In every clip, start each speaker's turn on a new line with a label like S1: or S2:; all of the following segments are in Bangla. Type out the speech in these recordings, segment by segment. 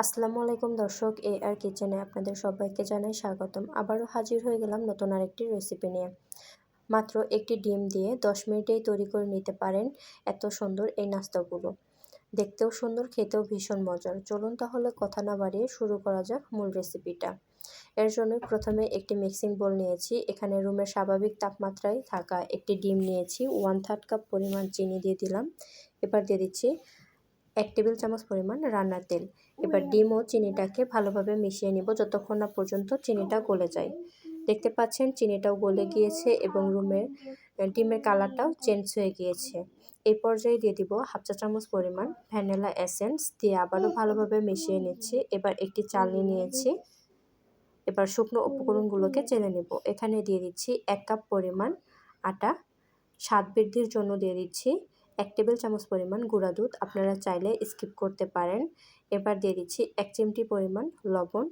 S1: আসসালামু আলাইকুম দর্শক, আর কিচেনে আপনাদের সবাইকে জানাই স্বাগতম। আবারও হাজির হয়ে গেলাম নতুন আরেকটি রেসিপি নিয়ে। মাত্র একটি ডিম দিয়ে 10 মিনিটেই তৈরি করে নিতে পারেন এত সুন্দর এই নাস্তাগুলো। দেখতেও সুন্দর, খেতেও ভীষণ মজার। চলুন তাহলে কথা না বাড়িয়ে শুরু করা যাক মূল রেসিপিটা। এর জন্য প্রথমে একটি মিক্সিং বোল নিয়েছি। এখানে রুমের স্বাভাবিক তাপমাত্রায় থাকা একটি ডিম নিয়েছি। 1/3 কাপ পরিমাণ চিনি দিয়ে দিলাম। এবার দিয়ে দিচ্ছি 1 টেবিল চামচ পরিমাণ রান্নার তেল। এবার ডিম ও চিনিটাকে ভালোভাবে মিশিয়ে নিব যতক্ষণ না পর্যন্ত চিনিটা গলে যায়। দেখতে পাচ্ছেন চিনিটাও গলে গিয়েছে এবং ডিমের কালারটাও চেঞ্জ হয়ে গিয়েছে। এই পর্যায়ে দিয়ে দিব 1/2 চা চামচ পরিমাণ ভ্যানিলা এসেন্স দিয়ে আবারও ভালোভাবে মিশিয়ে নিচ্ছি। এবার একটি চালনি নিয়েছি। এবার শুকনো উপকরণগুলোকে চেলে নেব। এখানে দিয়ে দিচ্ছি 1 কাপ পরিমাণ আটা। স্বাদ বৃদ্ধির জন্য দিয়ে দিচ্ছি 1 টেবিল চামচ পরিমাণ গুঁড়া দুধ। আপনারা চাইলে স্কিপ করতে পারেন। এবার দিয়ে দিচ্ছি 1 চিমটি পরিমাণ লবণ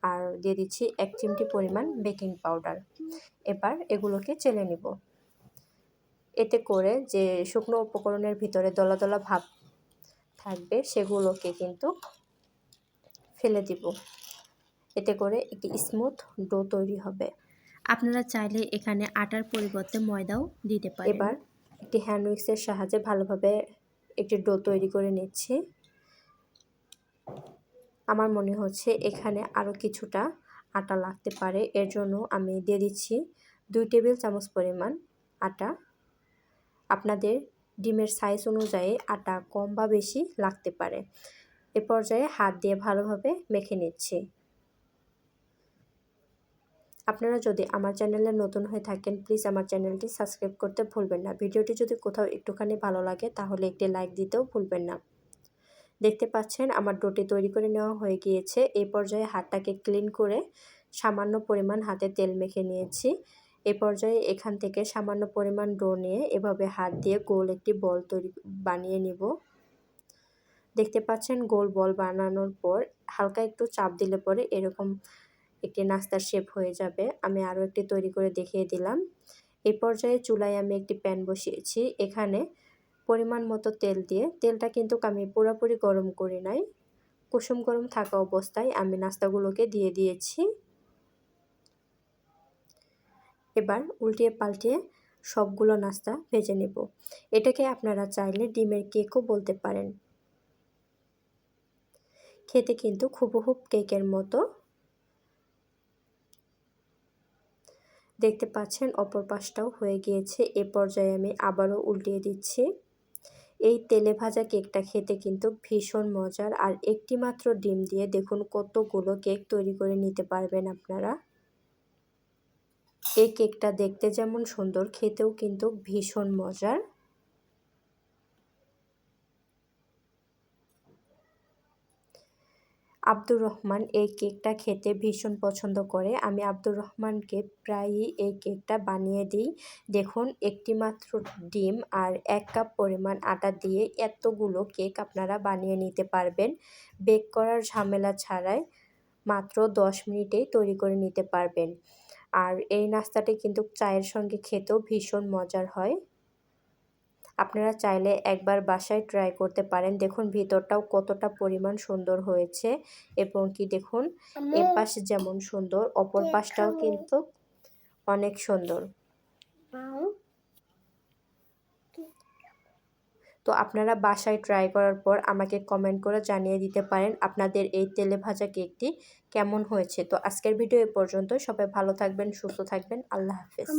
S1: আর দিয়ে দিচ্ছি 1 চিমটি পরিমাণ বেকিং পাউডার। এবার এগুলোকে চেলে নিব। এতে করে যে শুকনো উপকরণের ভিতরে দলা দলা ভাব থাকবে সেগুলোকে কিন্তু ফেলে দিব। এতে করে একটি স্মুথ ডো তৈরি হবে।
S2: আপনারা চাইলে এখানে আটার পরিবর্তে ময়দাও দিতে পারেন।
S1: এবার একটি হ্যান্ড উইক্সের সাহায্যে ভালোভাবে একটি ডো তৈরি করে নিচ্ছি। আমার মনে হচ্ছে এখানে আরও কিছুটা আটা লাগতে পারে। এর জন্য আমি দিয়ে দিচ্ছি 2 টেবিল চামচ পরিমাণ আটা। আপনাদের ডিমের সাইজ অনুযায়ী আটা কম বা বেশি লাগতে পারে। এ পর্যায়ে হাত দিয়ে ভালোভাবে মেখে নিচ্ছি। আপনারা যদি আমার চ্যানেলে নতুন হয়ে থাকেন প্লিজ আমার চ্যানেলটি সাবস্ক্রাইব করতে ভুলবেন না। ভিডিওটি যদি কোথাও একটুখানি ভালো লাগে তাহলে একটি লাইক দিতেও ভুলবেন না। দেখতে পাচ্ছেন আমার ডোটি তৈরি করে নেওয়া হয়ে গিয়েছে। এই পর্যায়ে হাতটাকে ক্লিন করে সামান্য পরিমাণ হাতে তেল মেখে নিয়েছি। এই পর্যায়ে এখান থেকে সামান্য পরিমাণ ডো নিয়ে এভাবে হাত দিয়ে গোল একটি বল বানিয়ে নিব। দেখতে পাচ্ছেন গোল বল বানানোর পর হালকা একটু চাপ দিলে পরে এরকম একটি নাস্তার শেপ হয়ে যাবে। আমি আরও একটি তৈরি করে দেখিয়ে দিলাম। এই পর্যায়ে চুলায় আমি একটি প্যান বসিয়েছি। এখানে পরিমাণ মতো তেল দিয়ে, তেলটা কিন্তু আমি পুরোপুরি গরম করি নাই, কুসুম গরম থাকা অবস্থায় আমি নাস্তাগুলোকে দিয়ে দিয়েছি। এবার উল্টিয়ে পাল্টিয়ে সবগুলো নাস্তা ভেজে নেব। এটাকে আপনারা চাইলে ডিমের কেকও বলতে পারেন। খেতে কিন্তু হুবহু কেকের মতো। দেখতে পাচ্ছেন অপর পাশটাও হয়ে গিয়েছে। এ পর্যায়ে আমি আবারও উল্টিয়ে দিচ্ছি। এই তেলে ভাজা কেকটা খেতে কিন্তু ভীষণ মজার। আর একটি মাত্র ডিম দিয়ে দেখুন কতগুলো কেক তৈরি করে নিতে পারবেন আপনারা। এই কেকটা দেখতে যেমন সুন্দর, খেতেও কিন্তু ভীষণ মজার। আব্দুর রহমান এই কেকটা খেতে ভীষণ পছন্দ করে। আমি আব্দুর রহমানকে প্রায়ই এই কেকটা বানিয়ে দিই। দেখুন একটি মাত্র ডিম আর 1 কাপ পরিমাণ আটা দিয়ে এতগুলো কেক আপনারা বানিয়ে নিতে পারবেন বেক করার ঝামেলা ছাড়াই। মাত্র 10 মিনিটেই তৈরি করে নিতে পারবেন। আর এই নাস্তাটি কিন্তু চায়ের সঙ্গে খেতেও ভীষণ মজার হয়। আপনারা চাইলে একবার বাসায় ট্রাই করতে পারেন। দেখুন ভিতরটাও কতটা পরিমাণ সুন্দর হয়েছে এবং কি দেখুন এ পাশ যেমন সুন্দর অপর পাশটাও কিন্তু অনেক সুন্দর। তো আপনারা বাসায় ট্রাই করার পর আমাকে কমেন্ট করে জানিয়ে দিতে পারেন আপনাদের এই তেলে ভাজা কেকটি কেমন হয়েছে। তো আজকের ভিডিও এ পর্যন্ত। সবাই ভালো থাকবেন, সুস্থ থাকবেন। আল্লাহ হাফেজ।